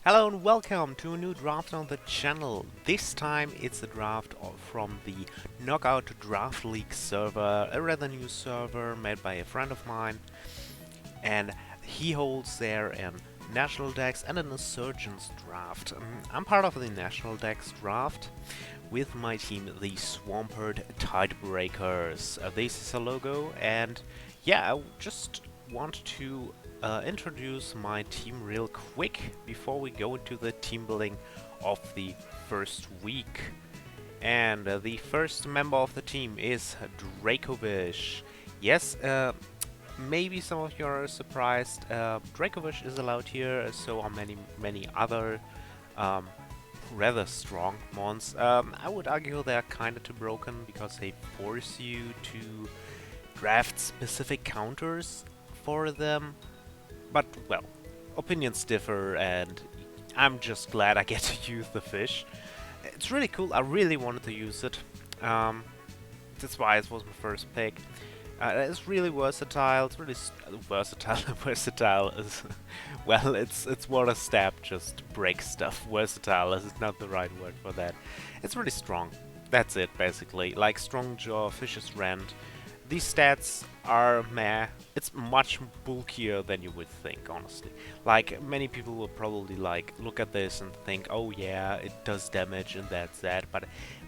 Hello and welcome to a new draft on the channel. This time it's a draft from the Knockout Draft League server, a rather new server made by a friend of mine, and he holds there an National Dex and an Insurgence Draft. I'm part of the National Dex Draft with my team, the Swampert Tidebreakers. This is a logo, and yeah, I just want to introduce my team real quick before we go into the team building of the first week. And the first member of the team is Dracovish. Yes, maybe some of you are surprised. Dracovish is allowed here, so are many other rather strong mons. I would argue they're kinda too broken because they force you to draft specific counters for them. But, well, opinions differ, and I'm just glad I get to use the fish. It's really cool. I really wanted to use it. That's why it was my first pick. It's really versatile. It's really versatile. Versatile is well. It's water stab. Just break stuff. Versatile is not the right word for that. It's really strong. That's it basically. Like strong jaw, fish's rend. These stats are meh. It's much bulkier than you would think, honestly. Like, many people will probably like look at this and think, oh yeah, it does damage and that's that, but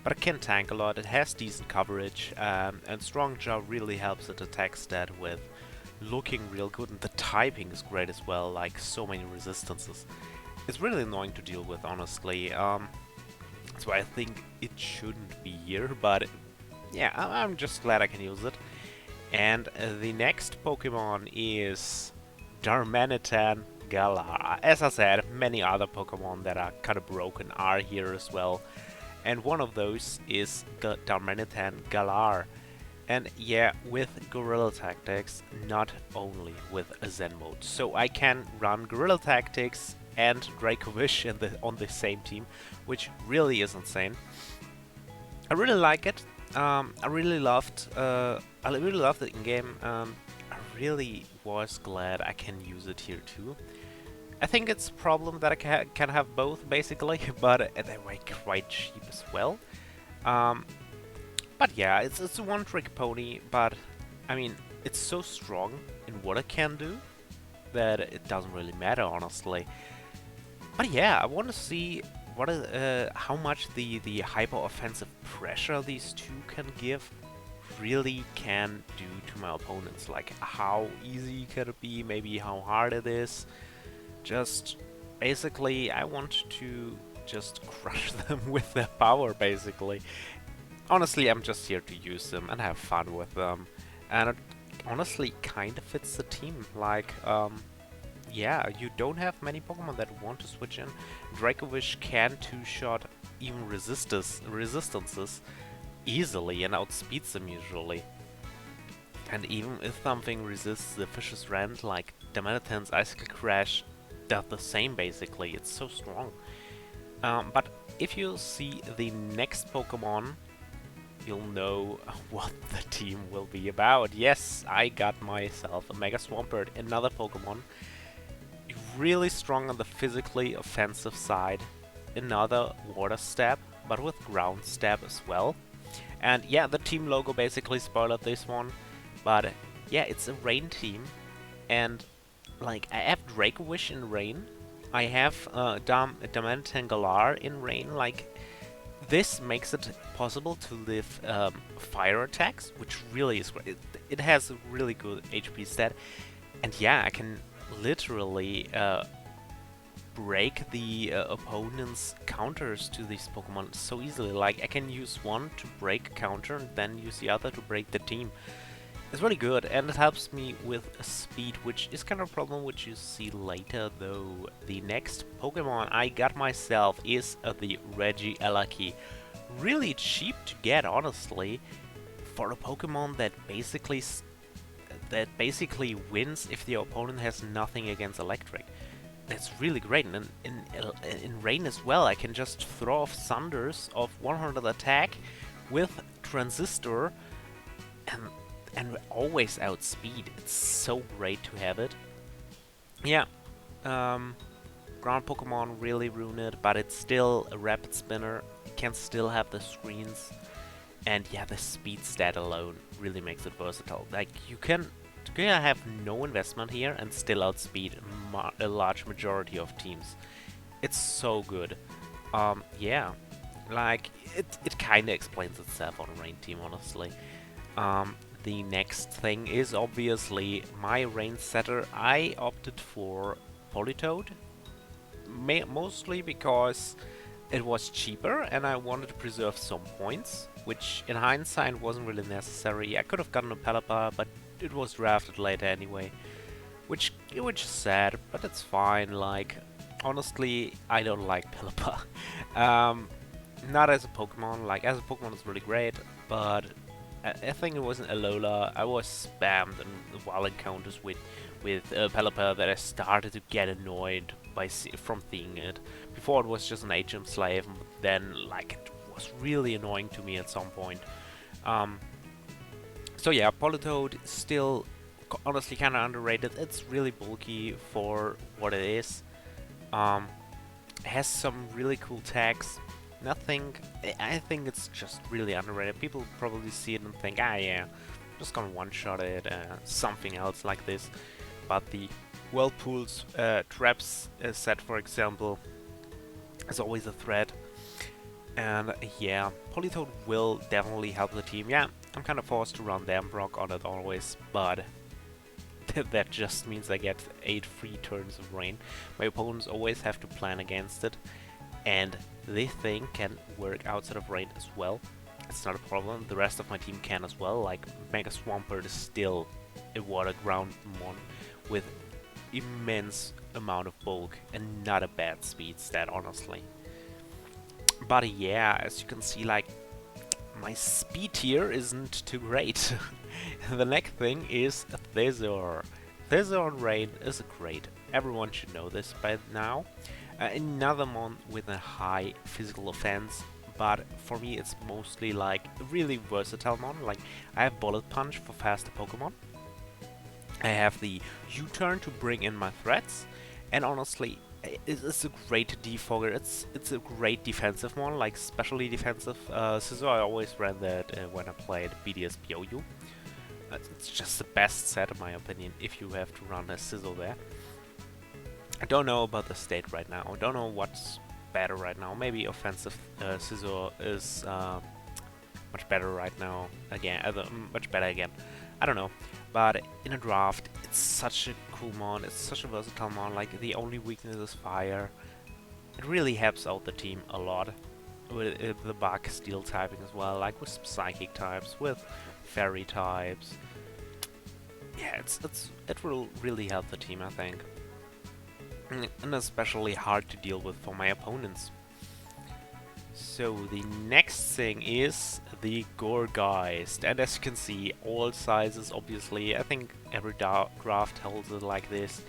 it can tank a lot. It has decent coverage, and strong jaw really helps it attack stat with looking real good, and the typing is great as well. Like so many resistances. It's really annoying to deal with, honestly. That's why I think it shouldn't be here, but yeah, I'm just glad I can use it. And the next Pokemon is Darmanitan Galar. As I said, many other Pokemon that are kind of broken are here as well. And one of those is the Darmanitan Galar. And yeah, with Guerrilla Tactics, not only with a Zen mode. So I can run Guerrilla Tactics and Dracovish on the same team, which really is insane. I really like it. I really loved it in game. I really was glad I can use it here too. I think it's a problem that I can have both basically, but they're quite cheap as well. But yeah, it's a one-trick pony. But I mean, it's so strong in what it can do that it doesn't really matter, honestly. But yeah, I want to see what is how much the hyper offensive pressure these two can give really can do to my opponents. Like how easy can it be, maybe how hard it is. Just basically I want to just crush them with their power basically. Honestly, I'm just here to use them and have fun with them, and it honestly kind of fits the team. Like yeah, you don't have many Pokemon that want to switch in. Dracovish can two-shot even resistances easily and outspeeds them usually. And even if something resists the Fish's Rend, like Damanitan's Icicle Crash does the same basically. It's so strong. But if you see the next Pokemon, you'll know what the team will be about. Yes, I got myself a Mega Swampert, another Pokemon. Really strong on the physically offensive side. Another water stab, but with ground stab as well. And yeah, the team logo basically spoiled this one. But yeah, it's a rain team. And like, I have Dracovish in rain. I have Darmanitan Galar in rain. Like, this makes it possible to live fire attacks, which really is great. It has a really good HP stat. And yeah, I can literally break the opponent's counters to these Pokemon so easily. Like, I can use one to break a counter and then use the other to break the team. It's really good, and it helps me with speed, which is kind of a problem which you see later though. The next Pokemon I got myself is the Regieleki. Really cheap to get, honestly, for a Pokemon that basically wins if the opponent has nothing against electric. That's really great, and in rain as well, I can just throw off Thunders of 100 attack with Transistor and always outspeed. It's so great to have it. Yeah, Ground Pokemon really ruin it, but it's still a rapid spinner. It can still have the screens. And yeah, the speed stat alone really makes it versatile. Like, you can have no investment here and still outspeed a large majority of teams. It's so good. Yeah, like, it kind of explains itself on a rain team, honestly. The next thing is obviously my rain setter. I opted for Politoed, mostly because it was cheaper and I wanted to preserve some points, which in hindsight wasn't really necessary. I could have gotten a Pelipper, but it was drafted later anyway, which is sad, but it's fine. Like, honestly, I don't like Pelipper. Not as a Pokemon. Like, as a Pokemon it's really great, but I think it was an Alola. I was spammed in wild encounters with Pelipper that I started to get annoyed from seeing it. Before it was just an HM slave, but then like it was really annoying to me at some point. So yeah, Politoed still honestly kind of underrated. It's really bulky for what it is. It has some really cool tags. Nothing. I think it's just really underrated. People probably see it and think, ah, yeah, I'm just gonna one-shot it, something else like this. But the Whirlpool's traps set, for example, is always a threat. And yeah, Politoed will definitely help the team. Yeah, I'm kind of forced to run Dambrock on it always, but that just means I get 8 free turns of rain. My opponents always have to plan against it, and this thing can work outside of rain as well. It's not a problem. The rest of my team can as well. Like, Mega Swampert is still a water ground mon with immense amount of bulk and not a bad speed stat, honestly. But yeah, as you can see, like, my speed here isn't too great. The next thing is Thesor. Thesor on rain is great. Everyone should know this by now. Another mon with a high physical offense, but for me it's mostly like a really versatile mon. Like, I have Bullet Punch for faster Pokemon. I have the U-turn to bring in my threats, and honestly, it's a great defogger. It's a great defensive mon, like specially defensive. Scizor, I always ran that when I played BDS BOU. It's just the best set in my opinion if you have to run a Scizor there. I don't know about the state right now. I don't know what's better right now. Maybe offensive Scizor is much better right now. Much better again. I don't know. But in a draft, it's such a cool mon. It's such a versatile mon. Like, the only weakness is fire. It really helps out the team a lot with the bug steel typing as well. Like with psychic types, with fairy types. Yeah, it will really help the team, I think. And especially hard to deal with for my opponents. So the next thing is the Gourgeist, and as you can see, all sizes obviously. I think every draft holds it like this.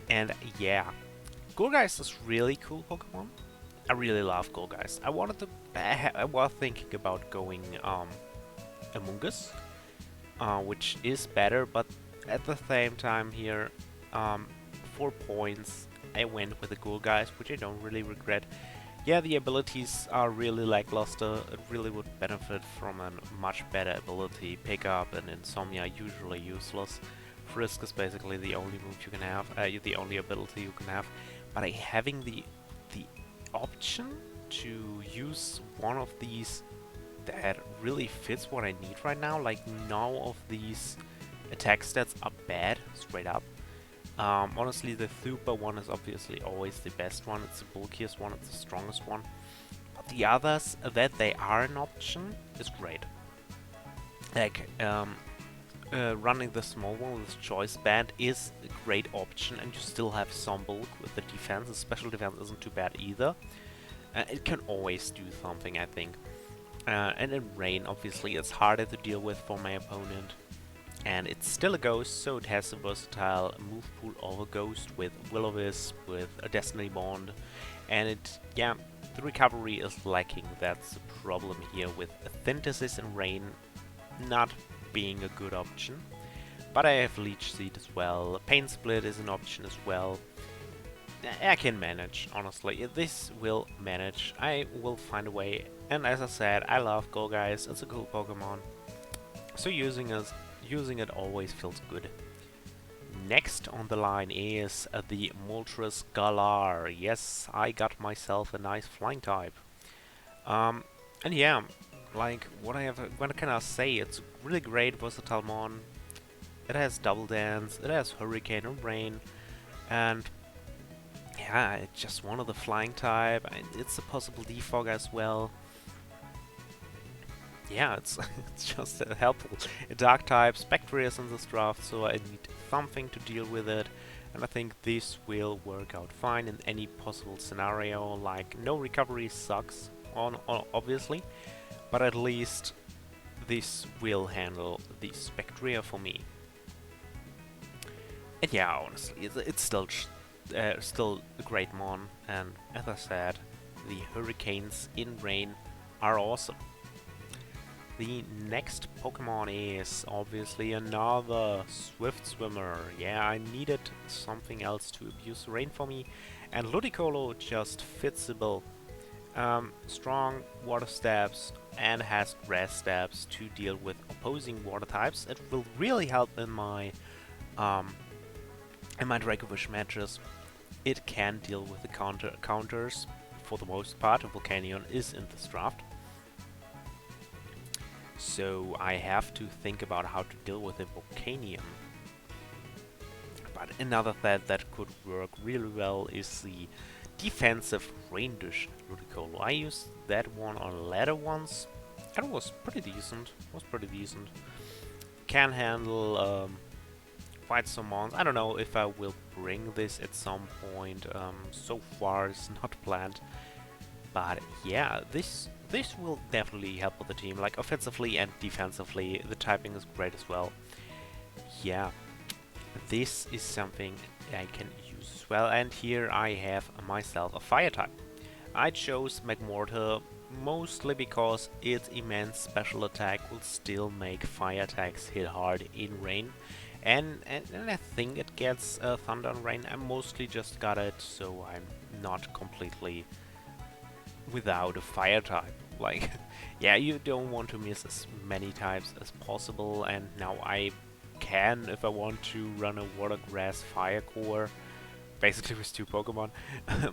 And yeah, Gourgeist is really cool Pokemon. I really love Gourgeist. I was thinking about going Among Us, which is better, but at the same time here, 4 points, I went with the Gourgeist, which I don't really regret. Yeah, the abilities are really lackluster. It really would benefit from a much better ability. Pickup and Insomnia are usually useless. Frisk is basically the only move you can have, the only ability you can have. But having the option to use one of these that really fits what I need right now, like none of these attack stats are bad, straight up. Honestly, the super one is obviously always the best one. It's the bulkiest one, it's the strongest one. But the others, that they are an option, is great. Like, running the small one with Choice Band is a great option, and you still have some bulk with the defense. The special defense isn't too bad either. It can always do something, I think. And in rain, obviously, it's harder to deal with for my opponent. And it's still a ghost, so it has a versatile move pool of a ghost with Will-O-Wisp, with a Destiny Bond, and yeah, the recovery is lacking. That's the problem here with Synthesis and Rain not being a good option. But I have Leech Seed as well. Pain Split is an option as well. I can manage, honestly. This will manage. I will find a way. And as I said, I love Golgeist. It's a cool Pokemon. So using it always feels good. Next on the line is the Moltres Galar. Yes, I got myself a nice flying type. And yeah, like what can I say? It's really great versatile mon. It has Double Dance, it has Hurricane and Rain, and yeah, it's just one of the flying type, and it's a possible defog as well. Yeah, it's it's just helpful. A dark type, Spectre is in this draft, so I need something to deal with it. And I think this will work out fine in any possible scenario. Like, no recovery sucks, obviously, but at least this will handle the Spectria for me. And yeah, honestly, it's still a great mon. And as I said, the Hurricanes in Rain are awesome. The next Pokemon is obviously another Swift Swimmer. Yeah, I needed something else to abuse rain for me, and Ludicolo just fits the bill. Strong water steps and has grass steps to deal with opposing water types. It will really help in my Dracovish matches. It can deal with the counters for the most part. Volcanion is in this draft. So I have to think about how to deal with a Volcanion. But another that could work really well is the defensive Rain Dish Ludicolo. I used that one on ladder once, and it was pretty decent. Can handle quite some mons. I don't know if I will bring this at some point. So far it's not planned. But yeah, this will definitely help with the team, like offensively and defensively. The typing is great as well. Yeah, this is something I can use as well. And here I have myself a fire type. I chose Magmortar mostly because its immense special attack will still make fire attacks hit hard in rain. And I think it gets Thunder and Rain. I mostly just got it, so I'm not completely without a fire type. Like, yeah, you don't want to miss as many types as possible, and now I can, if I want to, run a water, grass, fire core, basically with 2 Pokemon.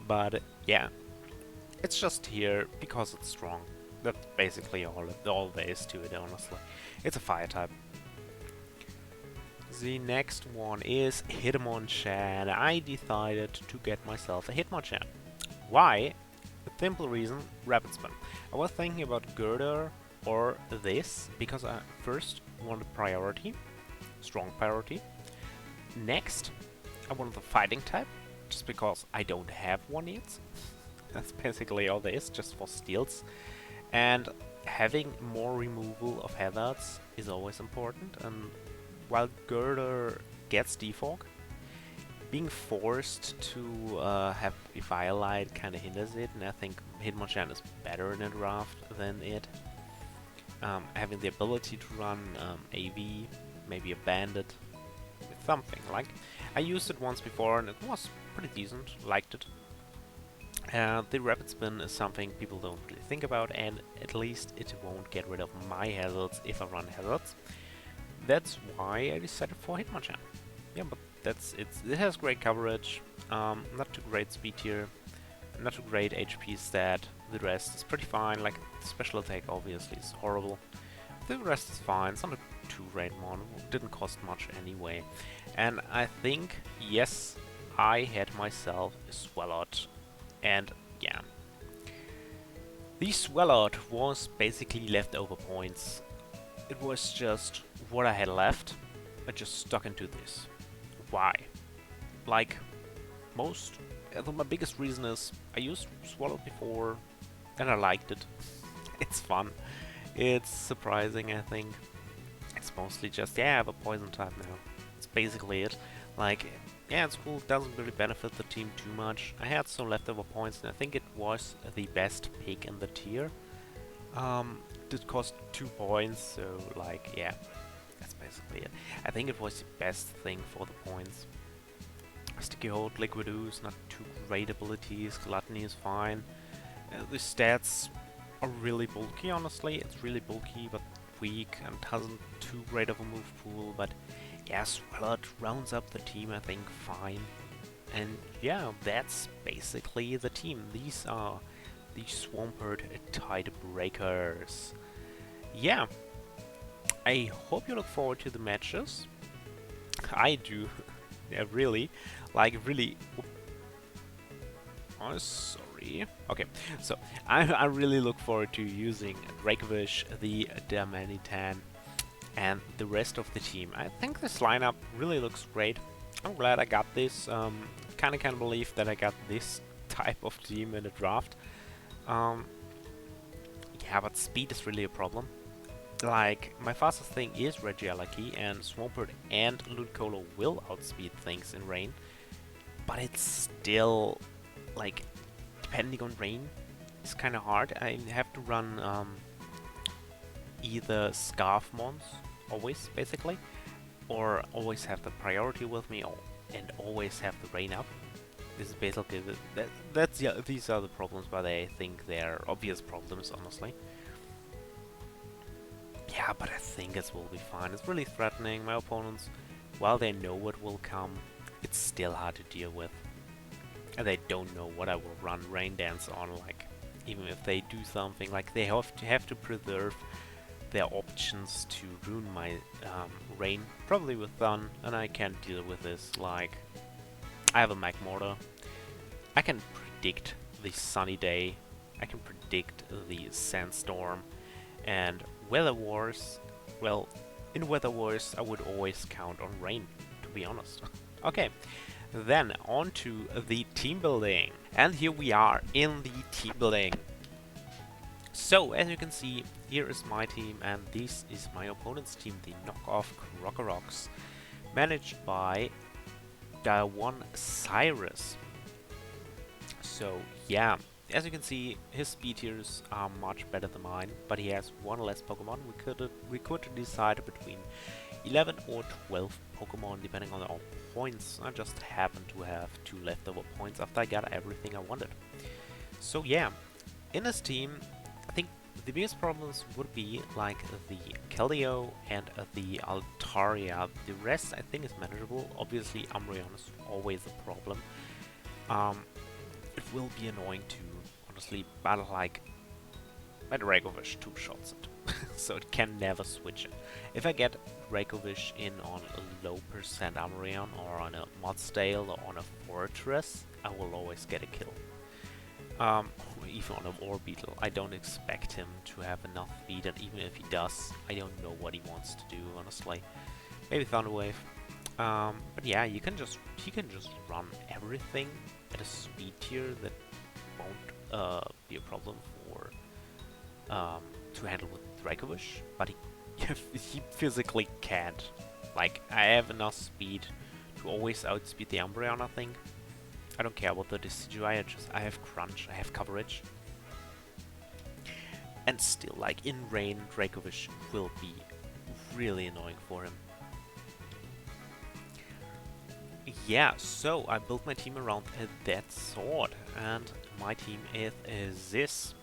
But yeah, it's just here because it's strong. That's basically all there is to it, honestly. It's a fire type. The next one is Hitmonchan. I decided to get myself a Hitmonchan. Why? A simple reason, Rapid Spin. I was thinking about Girder or this, because I first wanted priority, strong priority. Next, I wanted the fighting type, just because I don't have one yet. That's basically all there is, just for steals. And having more removal of hazards is always important, and while Girder gets defog, being forced to have a Firelight kind of hinders it, and I think Hitmonchan is better in a draft than it. Having the ability to run AV, maybe a Bandit, something like. I used it once before and it was pretty decent, liked it. The Rapid Spin is something people don't really think about, and at least it won't get rid of my hazards if I run hazards. That's why I decided for Hitmonchan. Yeah, but it has great coverage, not too great speed here, not too great HP stat. The rest is pretty fine. Like, the special attack obviously is horrible. The rest is fine. It's not a too great mon. Didn't cost much anyway. And I think, yes, I had myself a Swellot. And yeah, the Swellot was basically leftover points. It was just what I had left. I just stuck into this. Why? Like, my biggest reason is I used Swallow before and I liked it. It's fun. It's surprising, I think. It's mostly just, yeah, I have a poison type now. It's basically it. Like, yeah, it's cool. It doesn't really benefit the team too much. I had some leftover points and I think it was the best pick in the tier. Did cost 2 points, so like, yeah. That's basically it. I think it was the best thing for the points. Sticky Hold, Liquid Ooze, not too great abilities. Gluttony is fine. The stats are really bulky, honestly. It's really bulky, but weak, and hasn't too great of a move pool. But yeah, Swellert rounds up the team, I think, fine. And yeah, that's basically the team. These are the Swampert Tide Breakers. Yeah, I hope you look forward to the matches. I do. Yeah, really. Like, really. Oh, sorry. Okay, so I really look forward to using Dracovish, the Damanitan, and the rest of the team. I think this lineup really looks great. I'm glad I got this. Kinda can't believe that I got this type of team in a draft. Yeah, but speed is really a problem. Like, my fastest thing is Regieleki, and Swampert and Ludicolo will outspeed things in rain. But it's still, like, depending on rain, it's kind of hard. I have to run either Scarf Mons, always, basically, or always have the priority with me, and always have the rain up. This is basically these are the problems, but I think they're obvious problems, honestly. Yeah, but I think it will be fine. It's really threatening. My opponents, while they know what will come, it's still hard to deal with. And they don't know what I will run Rain Dance on, like, even if they do something, like, they have to preserve their options to ruin my Rain, probably with Thun, and I can't deal with this. Like, I have a Magmortar. I can predict the sunny day, I can predict the sandstorm, and Weather Wars, well, in Weather Wars I would always count on rain, to be honest. Okay, then on to the team building. And here we are in the team building. So, as you can see, here is my team, and this is my opponent's team, the Knockoff Knokoroks, managed by Daone Cyrus. So, yeah. As you can see, his speed tiers are much better than mine, but he has one less Pokemon. We could decide between 11 or 12 Pokemon depending on our points. I just happen to have 2 leftover points after I got everything I wanted. So yeah, in his team, I think the biggest problems would be like the Keldeo and the Altaria. The rest I think is manageable. Obviously Umbreon is always a problem. It will be annoying to honestly battle like my Dracovish 2-shots it, so it can never switch it. If I get Dracovish in on a low percent Umbreon or on a Mudsdale or on a Fortress, I will always get a kill. Or even on a Orbeetle, I don't expect him to have enough speed, and even if he does, I don't know what he wants to do, honestly. Maybe Thunder Wave. But yeah, he can just run everything at a speed tier that won't be a problem for to handle with Dracovish, but he physically can't. Like, I have enough speed to always outspeed the Umbreon, I think. I don't care about the Decidueye, I have Crunch, I have coverage. And still, like, in rain, Dracovish will be really annoying for him. Yeah, so I built my team around that sword, and my team is this.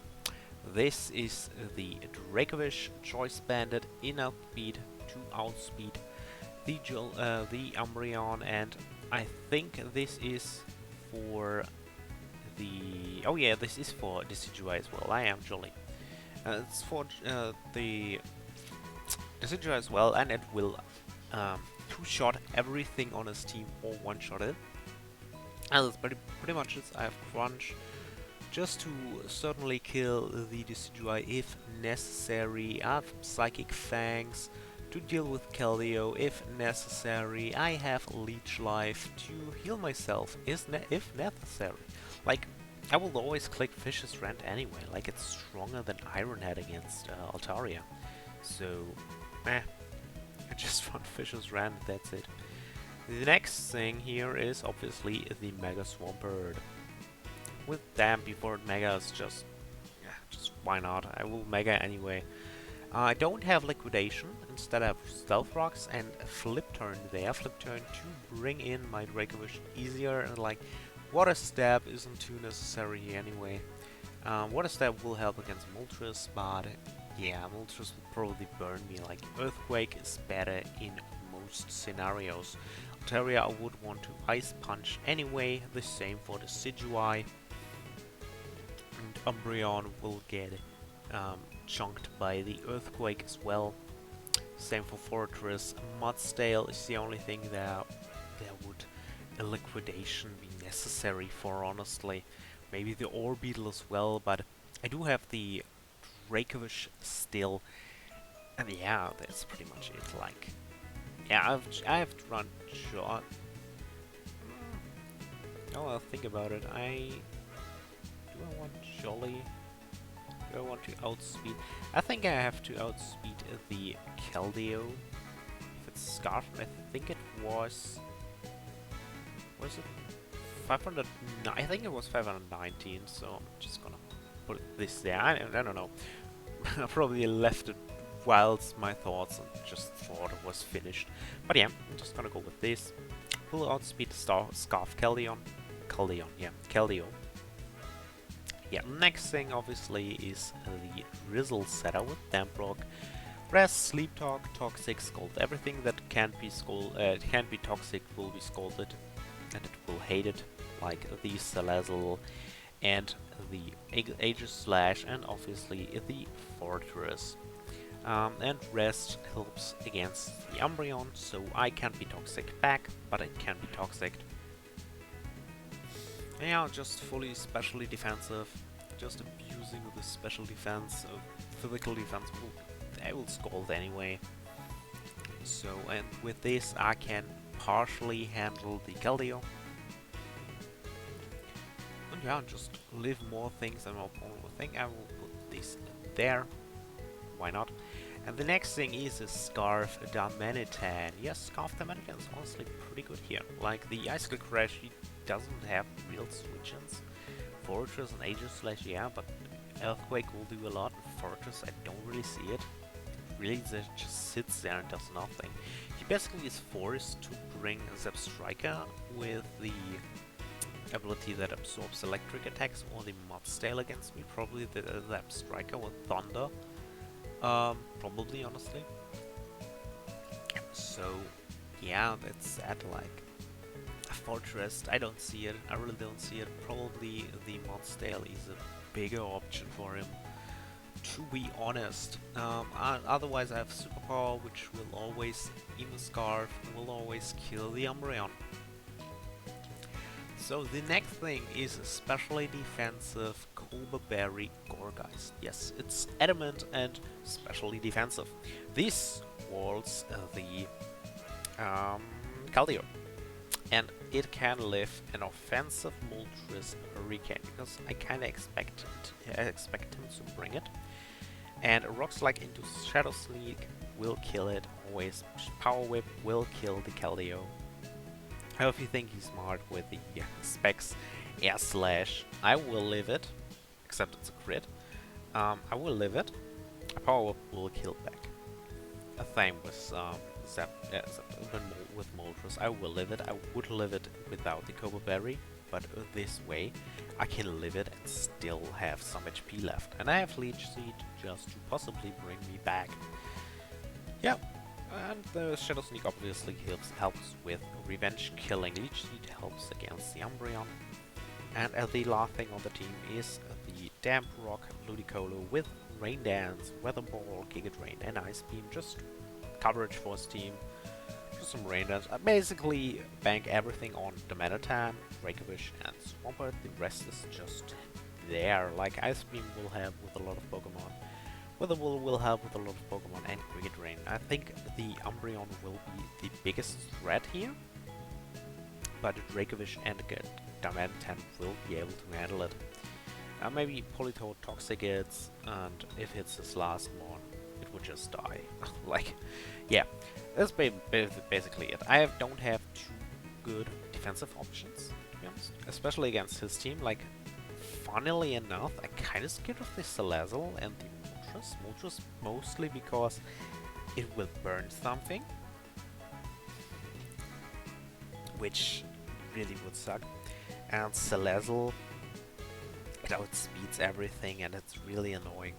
This is the Dracovish Choice Bandit in outspeed to outspeed the Umbreon, and I think this is for the... oh yeah, this is for Decidueye as well, I am jolly. It's for the Decidueye as well, and it will 2-shot everything on his team or 1-shot it. And that's pretty much it. I have Crunch just to certainly kill the Decidueye if necessary. I have Psychic Fangs to deal with Keldeo if necessary. I have Leech Life to heal myself if necessary. Like, I will always click Vicious Rant anyway, like it's stronger than Iron Head against Altaria. So, I just run Vicious Rant, that's it. The next thing here is obviously the Mega Swampert. With Damn before Mega is just why not? I will Mega anyway. I don't have Liquidation, instead I have Stealth Rocks and a Flip Turn there. Flip Turn to bring in my Dracovish easier, and like, Water Stab isn't too necessary here anyway. Water Stab will help against Moltres, but yeah, Moltres will probably burn me. Like, Earthquake is better in most scenarios. Altaria I would want to Ice Punch anyway, the same for the Decidueye. And Umbreon will get chunked by the Earthquake as well. Same for Fortress. Mudsdale is the only thing that would a Liquidation be necessary for, honestly. Maybe the Orbeetle as well, but I do have the Dracovish still. And yeah, that's pretty much it. Like, yeah, I have to run short. Oh, I'll think about it. Do I want Jolly? Do I want to outspeed? I think I have to outspeed the Keldeo. If it's Scarf, I think it was... Was it 500? I think it was 519, so I'm just gonna put this there. I don't know. I probably left it whilst my thoughts and just thought it was finished. But yeah, I'm just gonna go with this. We'll outspeed Scarf Keldeo. Keldeo. Yeah, next thing obviously is the Drizzle setup with Damp Rock. Rest, Sleep Talk, Toxic, Scold. Everything that can be toxic will be scolded, and it will hate it, like the Salazzle and the Aegis Slash, and obviously the Fortress. And Rest helps against the Umbreon, so I can't be toxic back, but it can be toxic. Yeah, just fully specially defensive, just abusing the special defense, physical defense. I will scold anyway. So, and with this I can partially handle the Keldeo. And yeah, just live more things than my opponent will think. I will put this there. Why not? And the next thing is a Scarf Darmanitan. Yes, Scarf Darmanitan is honestly pretty good here. Like the Icicle Crash, he doesn't have real switch-ins. Fortress and Aegis Slash, yeah, but Earthquake will do a lot. Fortress, I don't really see it. Really, it just sits there and does nothing. He basically is forced to bring Zebstrika with the ability that absorbs electric attacks, or the Mudsdale against me. Probably the Zebstrika with Thunder. Probably, honestly. So, yeah, that's sad. Like, Fortress, I don't see it. I really don't see it. Probably the Mudsdale is a bigger option for him, to be honest. Otherwise I have Superpower, which will always, even Scarf, will always kill the Umbreon. So the next thing is especially defensive Cobra Berry Gourgeist. Yes, it's adamant and specially defensive. This walls the Keldeo. And it can live an offensive Moltres Hurricane, because I kinda expect him to bring it. And Rock Slide into Shadow Sneak will kill it, always. Power Whip will kill the Keldeo. I hope you think he's smart with the specs Air Slash. I will live it, except it's a crit. I will live it. Power Whip will kill back. A thing with with Moltres, I will live it. I would live it without the Cobra Berry, but this way I can live it and still have some HP left. And I have Leech Seed just to possibly bring me back. Yeah, and the Shadow Sneak obviously helps with revenge killing. Leech Seed helps against the Umbreon. And the last thing on the team is the Damp Rock Ludicolo with Rain Dance, Weather Ball, Giga Drain, and Ice Beam. Just coverage for his team. Just some Rain Dance. I basically bank everything on the Darmanitan, Dracovish, and Swampert. The rest is just there. Like Ice Beam will have with a lot of Pokemon. Weather Ball will have with a lot of Pokemon, and Giga Drain. I think the Umbreon will be the biggest threat here, but Dracovish and Darmanitan will be able to handle it. Maybe Politoed Toxic it, and if it's his last one, it would just die. Like, yeah, that's basically it. I don't have too good defensive options, to be honest, especially against his team. Like, funnily enough, I kind of scared of the Salazzle and the Moltres. Smoltros, mostly because it will burn something, which really would suck. And Celezzle, it outspeeds everything and it's really annoying.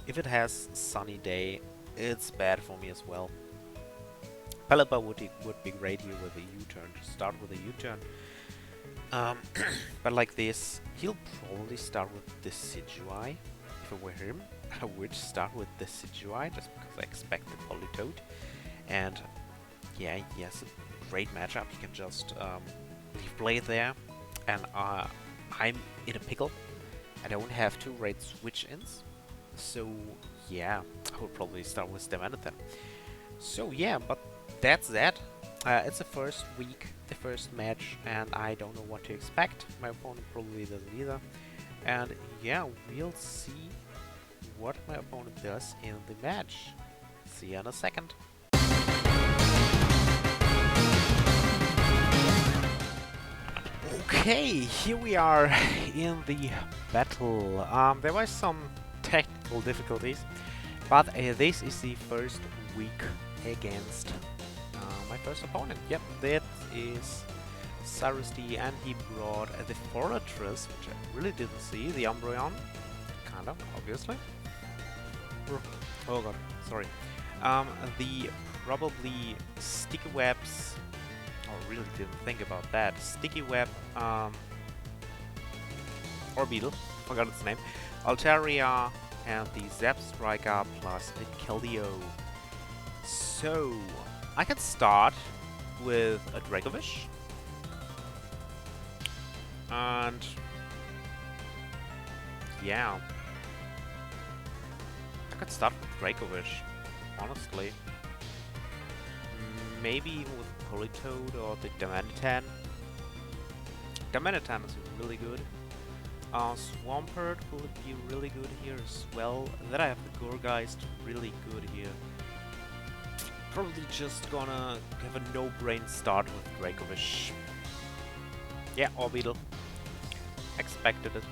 If it has sunny day, it's bad for me as well. Pelipper would be great here with a U-turn, to start with a U-turn. But like this, he'll probably start with the Decidueye. If it were him, I would start with the Decidueye, just because I expect the Politoed. And yeah, he has a great matchup. He can just leave Blade there, and I'm in a pickle. I don't have two great switch-ins, so yeah, I would probably start with Dementan. So yeah, but that's that. It's the first week, the first match, and I don't know what to expect. My opponent probably doesn't either. And yeah, we'll see what my opponent does in the match. See you in a second. Okay, here we are in the battle. There were some technical difficulties, but this is the first week against my first opponent. Yep, that is Cyrus D, and he brought the Fortress, which I really didn't see, the Umbreon, kind of, obviously. Oh god, sorry. The probably Sticky Webs, I really didn't think about that. Sticky Web, or Beetle, forgot its name. Altaria, and the Zap Striker plus a Keldeo. So, I can start with a Dracovish. And yeah, I could start with Dracovish, honestly. Maybe even with Politoed or the Damanitan. Damanitan is really good. Swampert will be really good here as well. Then I have the Gourgeist, really good here. Probably just gonna have a no-brain start with Dracovish. Yeah, Orbeetle. Expected it.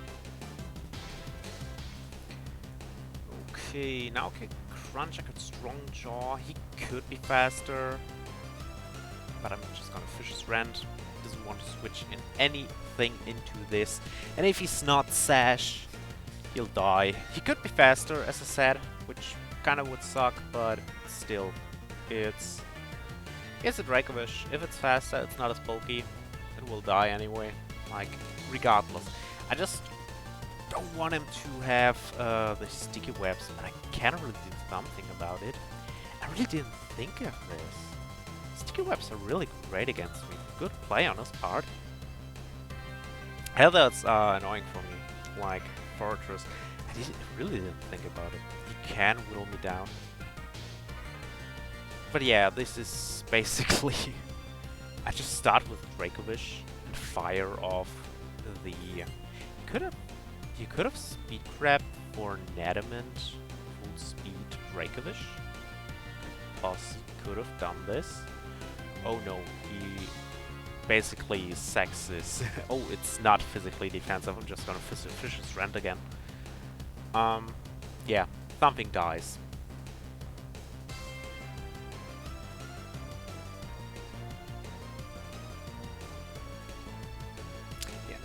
Okay, now okay, Crunch, I could Strong Jaw. He could be faster. But I'm just gonna Fish's Rant. Doesn't want to switch in anything into this. And if he's not Sash, he'll die. He could be faster, as I said, which kinda would suck, but still. It's a Dracovish. If it's faster, it's not as bulky. It will die anyway. Like, regardless. I just don't want him to have the Sticky Webs, and I can't really do something about it. I really didn't think of this. Sticky Webs are really great against me. Good play on his part. Hell, that's annoying for me. Like, Fortress. I really didn't think about it. He can whittle me down. But yeah, this is basically... I just start with Dracovish and fire off the... You could have speed grabbed for Nadamant, full speed Dracovish. Boss could have done this. Oh no, he basically sacks this. Oh, it's not physically defensive, I'm just gonna fish his rent again. Yeah, something dies.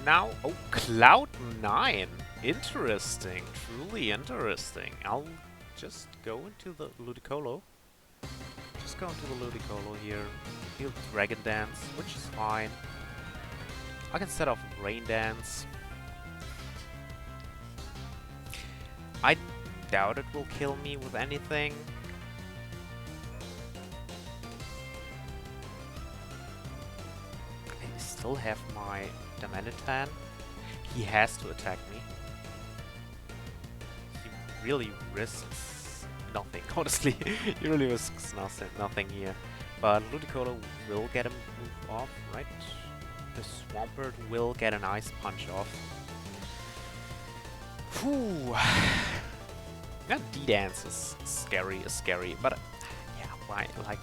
Now, oh, Cloud9! Interesting, truly interesting. I'll just go into the Ludicolo. Just go into the Ludicolo here. He'll Dragon Dance, which is fine. I can set off Rain Dance. I doubt it will kill me with anything. I still have my Damanitan. He has to attack me. He really risks nothing, honestly. He really risks nothing here. But Ludicolo will get a move off, right? The Swampert will get an Ice Punch off. Whew. That D-Dance is scary, but yeah, why, like,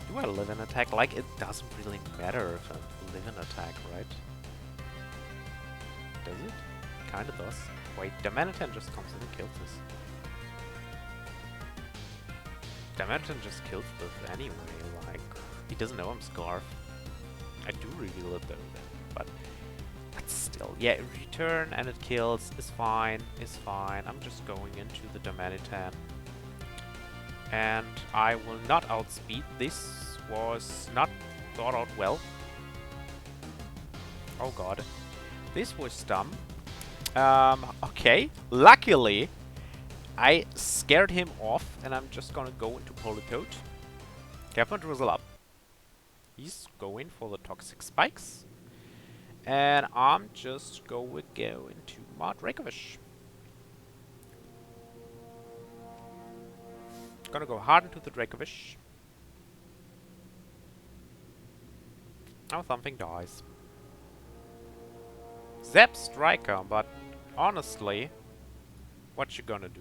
do I live in attack? Like, it doesn't really matter if I live in attack, right? Does it? Kinda does. Wait, the Damanitan just comes in and kills us. Dimension just kills this anyway, like, he doesn't know I'm Scarf. I do reveal it though, but still. Yeah, return and it kills is fine, I'm just going into the Dominitan. And I will not outspeed. This was not thought out well. Oh god. This was dumb. Okay. Luckily, I scared him off and I'm just gonna go into Politoed. Careful, drizzle up. He's going for the Toxic Spikes. And I'm just going to go into Dracovish. Gonna go hard into the Dracovish. Now something dies. Zap Striker, but honestly, what you gonna do?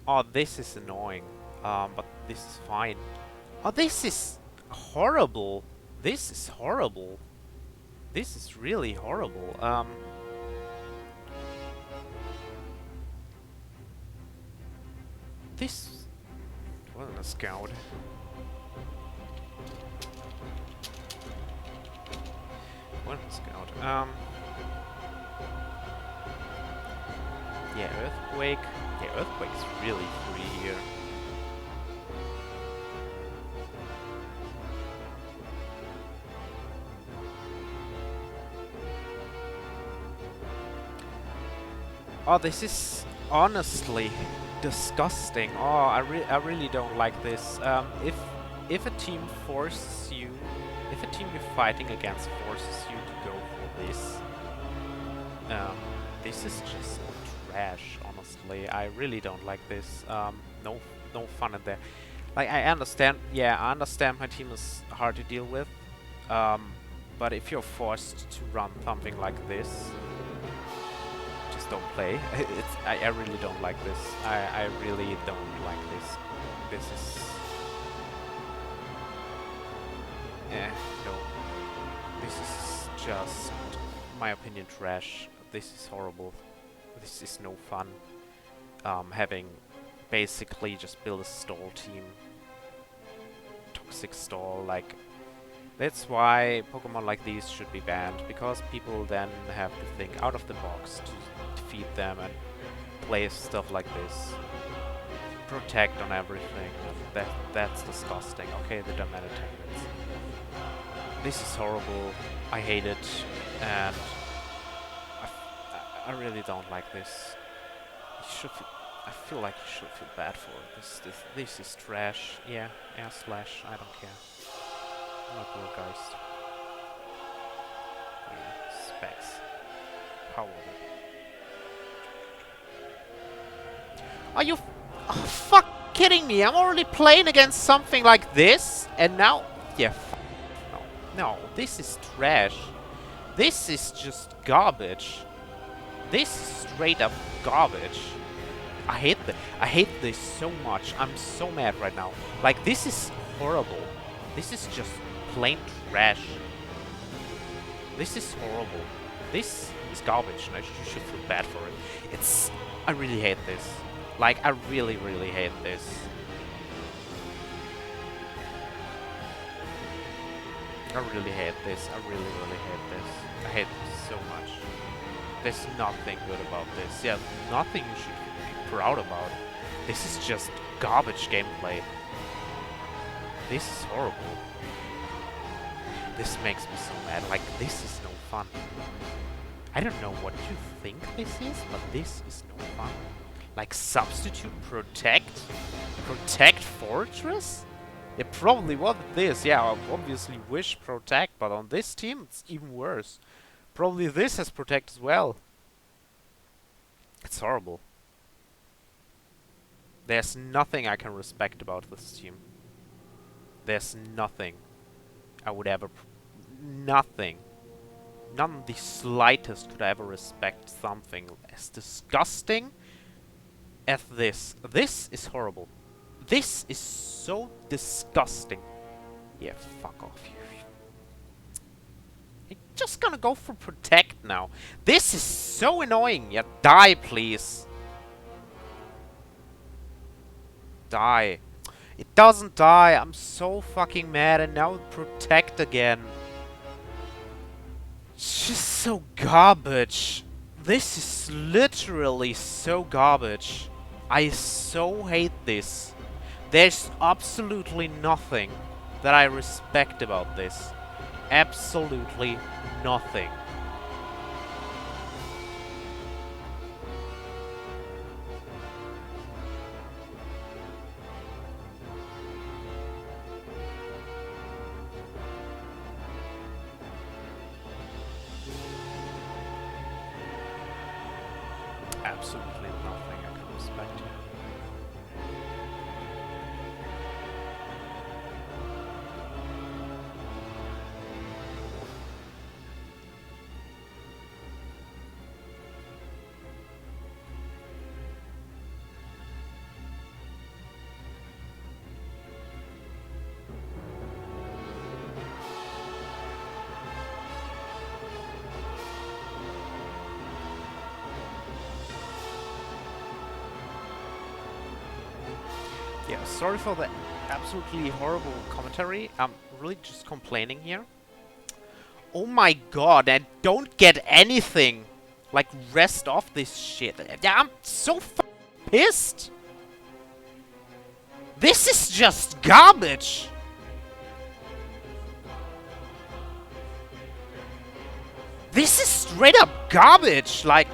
Oh, this is annoying. But this is fine. Oh, this is horrible. This is horrible. This is really horrible. This wasn't a scout. Wasn't a scout. Yeah, Earthquake. Yeah, Earthquake's really free here. Oh, this is honestly disgusting. Oh, I really don't like this. If a team forces you, if a team you're fighting against forces you to go for this, this is just trash. Honestly, I really don't like this. No fun in there. Like, I understand. Yeah, I understand my team is hard to deal with. But if you're forced to run something like this, don't play. I really don't like this. I really don't like this. This is... no. This is just, my opinion, trash. This is horrible. This is no fun. Having basically just build a stall team. Toxic stall, like... That's why Pokemon like these should be banned, because people then have to think out of the box to defeat them and play stuff like this. Protect on everything, and that's disgusting. Okay, the Dominican. This is horrible. I hate it, and I really don't like this. You should I feel like you should feel bad for it. This is trash. Yeah, air slash. I don't care. I'm not poor guys. Yeah, specs. Power. Are you fuck kidding me? I'm already playing against something like this, and now, yeah, no, this is trash. This is just garbage. This is straight up garbage. I hate this so much. I'm so mad right now. Like, this is horrible. This is just plain trash. This is horrible. This is garbage, and you should feel bad for it. I really hate this. Like, I really hate this. I really hate this. I really hate this. I hate this so much. There's nothing good about this. Yeah, nothing you should be proud about. This is just garbage gameplay. This is horrible. This makes me so mad. Like, this is no fun. I don't know what you think this is, but this is no fun. Like, substitute protect? Protect fortress? It probably wasn't this. Yeah, I obviously wish protect, but on this team it's even worse. Probably this has protect as well. It's horrible. There's nothing I can respect about this team. There's nothing I would ever... nothing. None the slightest could I ever respect something as disgusting as this. This is horrible. This is so disgusting. Yeah, fuck off you. I'm just gonna go for protect now. This is so annoying. Yeah, die please. die. It doesn't die. I'm so fucking mad, and now protect again. It's just so garbage. This is literally so garbage. I so hate this. There's absolutely nothing that I respect about this. Absolutely nothing. Absolutely nothing I can respect here. Yeah, sorry for the absolutely horrible commentary. I'm really just complaining here. Oh my god, I don't get anything! Like, rest off this shit. I'm so pissed! This is just garbage! This is straight up garbage! Like,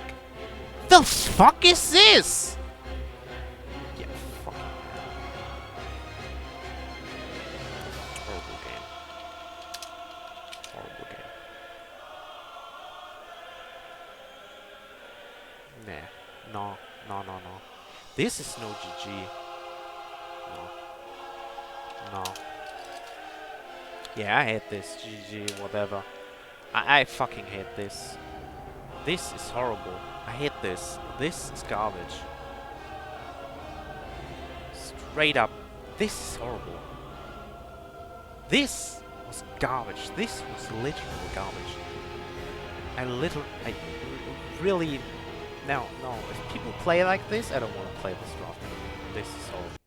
the fuck is this? Yeah, fuck. Horrible game. Horrible game. Nah. No. No, no, no. This is no GG. No. No. Yeah, I hate this. GG, whatever. I fucking hate this. This is horrible. I hate this. This is garbage. Straight up. This is horrible. This was garbage. This was literally garbage. I really... No. If people play like this, I don't want to play this draft. This is horrible.